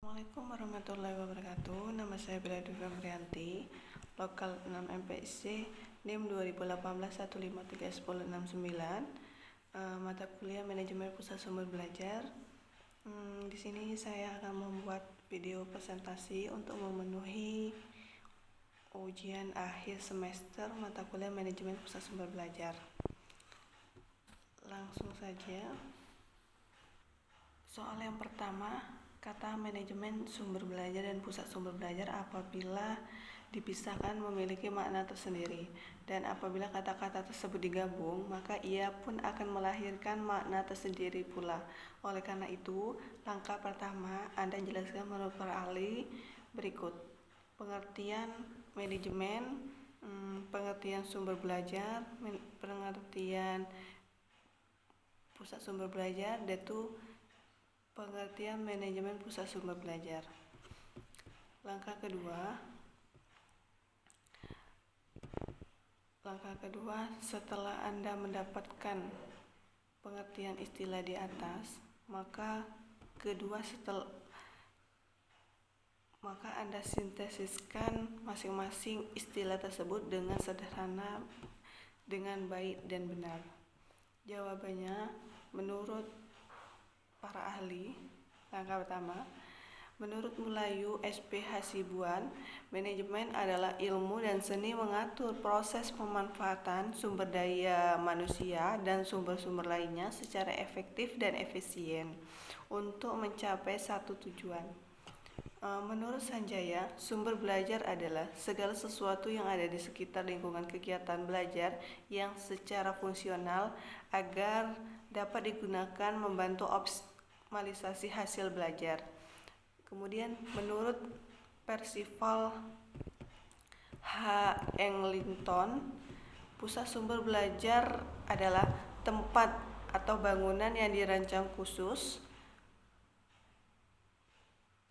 Assalamualaikum warahmatullahi wabarakatuh. Nama saya Bella Dwi Febrianti, lokal 6 MPSC, NIM 201815310669, mata kuliah Manajemen Pusat Sumber Belajar. Di sini saya akan membuat video presentasi untuk memenuhi ujian akhir semester mata kuliah Manajemen Pusat Sumber Belajar. Langsung saja. Soal yang pertama, kata manajemen sumber belajar dan pusat sumber belajar apabila dipisahkan memiliki makna tersendiri, dan apabila kata-kata tersebut digabung, maka ia pun akan melahirkan makna tersendiri pula. Oleh karena itu, langkah pertama Anda jelaskan menurut para ahli berikut: pengertian manajemen, pengertian sumber belajar, pengertian pusat sumber belajar, yaitu pengertian manajemen pusat sumber belajar. Langkah kedua, setelah Anda mendapatkan pengertian istilah di atas, maka Anda sintesiskan masing-masing istilah tersebut dengan sederhana, dengan baik dan benar. Jawabannya, menurut para ahli, langkah pertama, menurut Melayu SP Hasibuan, manajemen adalah ilmu dan seni mengatur proses pemanfaatan sumber daya manusia dan sumber-sumber lainnya secara efektif dan efisien untuk mencapai satu tujuan. Menurut Sanjaya, sumber belajar adalah segala sesuatu yang ada di sekitar lingkungan kegiatan belajar yang secara fungsional agar dapat digunakan membantu optimalisasi hasil belajar. Kemudian menurut Percival H. Eglinton, pusat sumber belajar adalah tempat atau bangunan yang dirancang khusus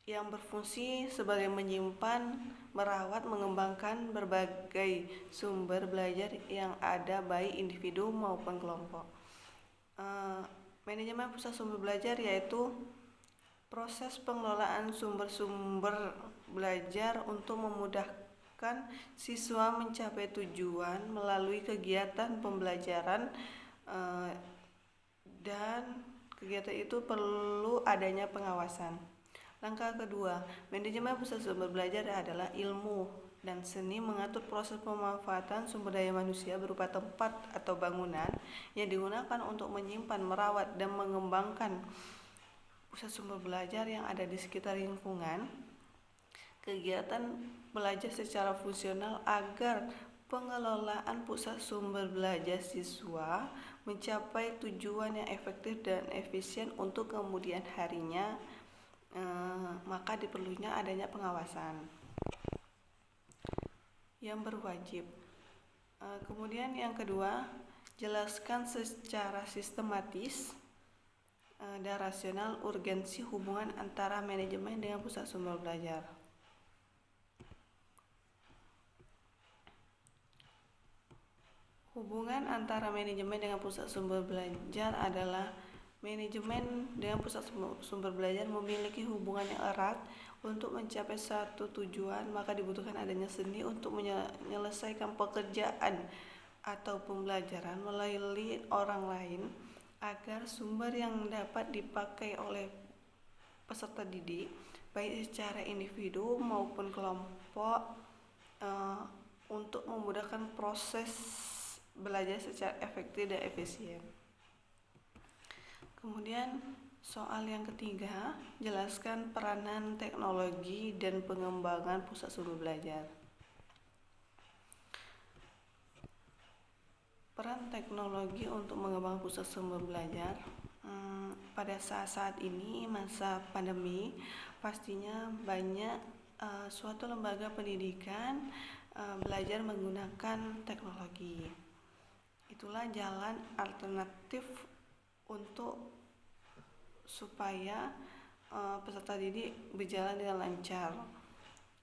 yang berfungsi sebagai menyimpan, merawat, mengembangkan berbagai sumber belajar yang ada baik individu maupun kelompok. Manajemen pusat sumber belajar yaitu proses pengelolaan sumber-sumber belajar untuk memudahkan siswa mencapai tujuan melalui kegiatan pembelajaran, dan kegiatan itu perlu adanya pengawasan. Langkah kedua, manajemen pusat sumber belajar adalah ilmu dan seni mengatur proses pemanfaatan sumber daya manusia berupa tempat atau bangunan yang digunakan untuk menyimpan, merawat, dan mengembangkan pusat sumber belajar yang ada di sekitar lingkungan kegiatan belajar secara fungsional agar pengelolaan pusat sumber belajar siswa mencapai tujuan yang efektif dan efisien untuk kemudian harinya. Maka diperlunya adanya pengawasan yang berwajib. Kemudian yang kedua, jelaskan secara sistematis dan rasional urgensi hubungan antara manajemen dengan pusat sumber belajar. Hubungan antara manajemen dengan pusat sumber belajar adalah manajemen dengan pusat sumber belajar memiliki hubungan yang erat. Untuk mencapai satu tujuan, maka dibutuhkan adanya seni untuk menyelesaikan pekerjaan atau pembelajaran melalui orang lain agar sumber yang dapat dipakai oleh peserta didik, baik secara individu maupun kelompok, untuk memudahkan proses belajar secara efektif dan efisien. Kemudian soal yang ketiga, jelaskan peranan teknologi dan pengembangan pusat sumber belajar. Peran teknologi untuk mengembangkan pusat sumber belajar pada saat ini, masa pandemi, pastinya banyak suatu lembaga pendidikan belajar menggunakan teknologi. Itulah jalan alternatif untuk supaya peserta didik berjalan dengan lancar.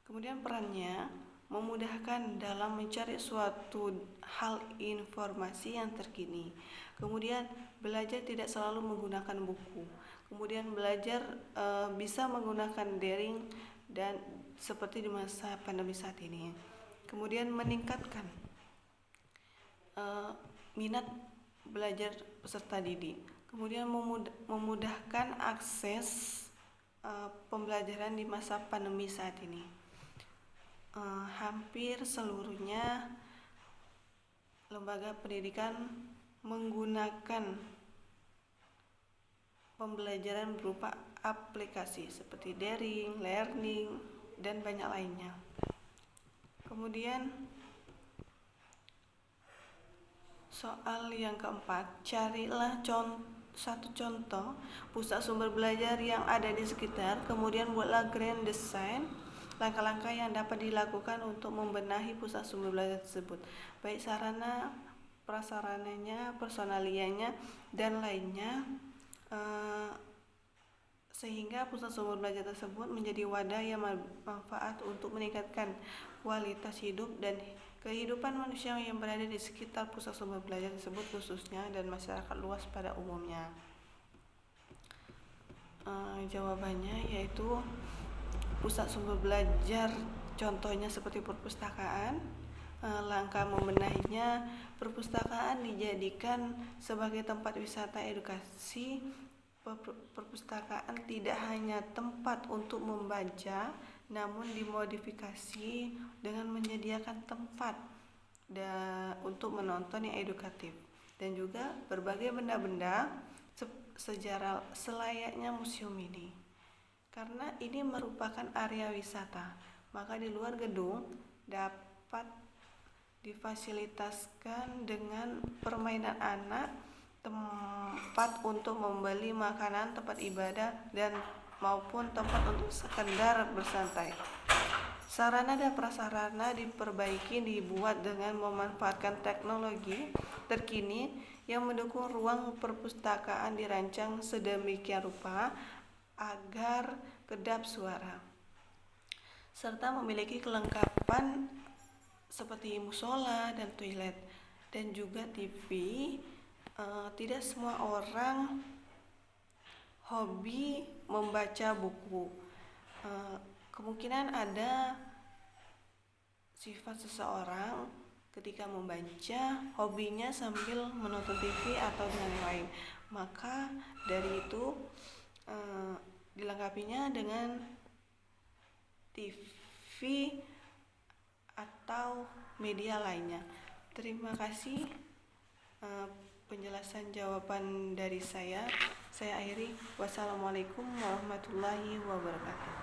Kemudian perannya memudahkan dalam mencari suatu hal informasi yang terkini. Kemudian belajar tidak selalu menggunakan buku, Kemudian belajar bisa menggunakan daring dan seperti di masa pandemi saat ini. Kemudian meningkatkan minat belajar peserta didik. Kemudian memudahkan akses pembelajaran di masa pandemi saat ini. Hampir seluruhnya lembaga pendidikan menggunakan pembelajaran berupa aplikasi seperti daring, learning, dan banyak lainnya. Kemudian soal yang keempat, carilah satu contoh pusat sumber belajar yang ada di sekitar, kemudian buatlah grand design langkah-langkah yang dapat dilakukan untuk membenahi pusat sumber belajar tersebut, baik sarana, prasarananya, personalianya, dan lainnya, sehingga pusat sumber belajar tersebut menjadi wadah yang bermanfaat untuk meningkatkan kualitas hidup dan kehidupan manusia yang berada di sekitar pusat sumber belajar tersebut khususnya, dan masyarakat luas pada umumnya. Jawabannya yaitu pusat sumber belajar contohnya seperti perpustakaan. Langkah membenahinya, perpustakaan dijadikan sebagai tempat wisata edukasi. Perpustakaan tidak hanya tempat untuk membaca, namun dimodifikasi dengan menyediakan tempat untuk menonton yang edukatif, dan juga berbagai benda-benda sejarah selayaknya museum ini. Karena ini merupakan area wisata, maka di luar gedung dapat difasilitaskan dengan permainan anak, tempat untuk membeli makanan, tempat ibadah, dan maupun tempat untuk sekedar bersantai. Sarana dan prasarana diperbaiki, dibuat dengan memanfaatkan teknologi terkini yang mendukung ruang perpustakaan, dirancang sedemikian rupa agar kedap suara, serta memiliki kelengkapan seperti musola dan toilet, dan juga TV. Tidak semua orang hobi membaca buku. Kemungkinan ada sifat seseorang ketika membaca hobinya sambil menonton TV atau dengan yang lain, maka dari itu dilengkapinya dengan TV atau media lainnya. Terima kasih penjelasan jawaban dari saya. Saya akhiri. Wassalamualaikum warahmatullahi wabarakatuh.